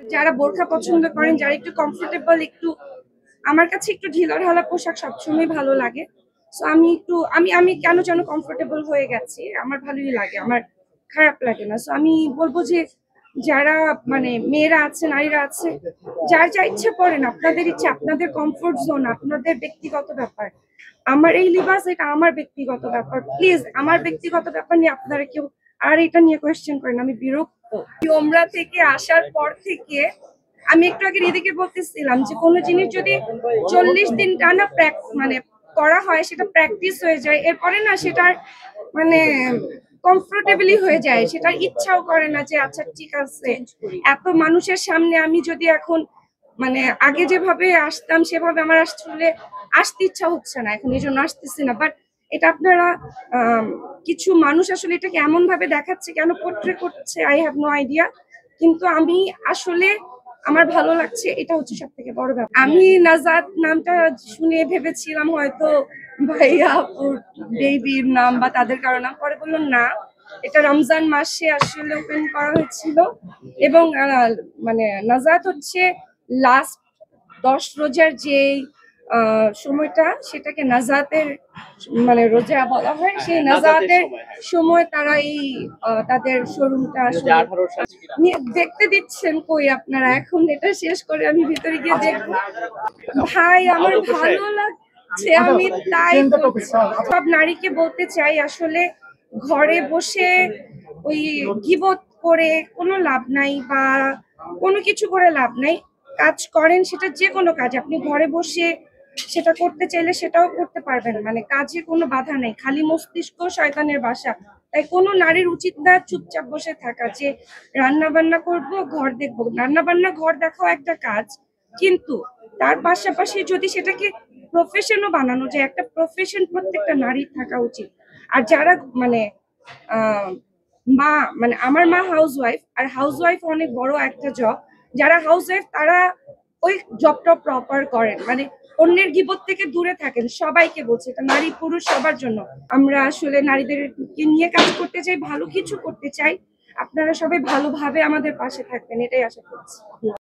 যারা বোরখা পছন্দ করেন, যারা একটু কমফোর্টেবল, একটু আমার কাছে একটু ঢিলাঢালা পোশাক সবসময় ভালো লাগে। সো আমি একটু আমি কেন যেন কমফোর্টেবল হয়ে গেছি। আমার ভালোই লাগে, আমার খারাপ লাগে না। সো আমি বলবো যে যারা মানে মেয়েরা আছে, নারীরা আছে, যার যা ইচ্ছে পড়েন, আপনাদের ইচ্ছা, আপনাদের কমফোর্ট জোন, আপনাদের ব্যক্তিগত ব্যাপার। আমার এই লিবাস, এটা আমার ব্যক্তিগত ব্যাপার। প্লিজ আমার ব্যক্তিগত ব্যাপার নিয়ে আপনারা কেউ আর এটা নিয়ে কোয়েশ্চেন করেন। আমি বিরক্ত। ওমরা থেকে আসার পর থেকে আমি একটু আগে এদিকে বলতেছিলাম যে কোনো জিনিস যদি 40 দিন টানা মানে করা হয়, সেটা প্র্যাকটিস হয়ে যায়, এরপরে না সেটার মানে কমফোর্টেবলি হয়ে যায়, সেটার ইচ্ছাও করে না যে আচ্ছা ঠিক আছে এত মানুষের সামনে আমি যদি এখন মানে আগে যেভাবে আসতাম সেভাবে আমার আসলে আসতে ইচ্ছা হচ্ছে না এখন, এই জন্য আসতেছি না। বাট এটা আপনারা কিছু মানুষ আসলে এটাকে এমন ভাবে দেখাচ্ছে, কেন পোট্রে করছে, আই হ্যাভ নো আইডিয়া। কিন্তু আমি আসলে আমার ভালো লাগছে, এটা হচ্ছে সব থেকে বড় ব্যাপার। আমি নাজাত নামটা শুনে ভেবেছিলাম হয়তো ভাইয়া বেবির নাম বা তাদের কারো নাম, পরে বললো না, এটা রমজান মাসে আসলে ওপেন করা হয়েছিল। এবং মানে নাজাত হচ্ছে লাস্ট 10 রোজার যে সময়টা, সেটাকে নাজাতের মানে রোজা বলা হয়। সেই নাজাতের সময় তারা এই তাদের শোরুমটা দেখতে দিচ্ছেন। কই আপনারা এখন এটা শেষ করে আমি ভিতরে গিয়ে দেখবো। ভাই আমার ভালো লাগছে, আমি তাই সব নারীকে বলতে চাই আসলে ঘরে বসে ওই গীবত করে কোনো লাভ নাই, বা কোনো কিছু করে লাভ নাই। কাজ করেন, সেটা যে কোনো কাজ আপনি ঘরে বসে সেটা করতে চাইলে সেটাও করতে পারবেন, মানে কাজে কোনো বাধা নেই। খালি মস্তিষ্ক শয়তানের বাসা। তাই কোনো নারীর উচিত না চুপচাপ বসে থাকা, যে রান্না বান্না করবো, ঘর দেখবো। রান্না বান্না ঘর দেখাও একটা কাজ, কিন্তু তার পাশাপাশি যদি সেটাকে প্রফেশনও বানানো যায়, একটা প্রফেশন প্রত্যেকটা নারীর থাকা উচিত। আর যারা মানে মা, মানে আমার মা হাউস ওয়াইফ, আর হাউস ওয়াইফ অনেক বড় একটা জব। যারা হাউস ওয়াইফ তারা ওই জবটা প্রপার করেন, মানে অন্যের গীবত থেকে দূরে থাকেন। সবাইকে বলছে, এটা নারী পুরুষ সবার জন্য। আমরা আসলে নারীদেরকে নিয়ে কাজ করতে চাই, ভালো কিছু করতে চাই। আপনারা সবাই ভালোভাবে আমাদের পাশে থাকবেন, এটাই আশা করছি।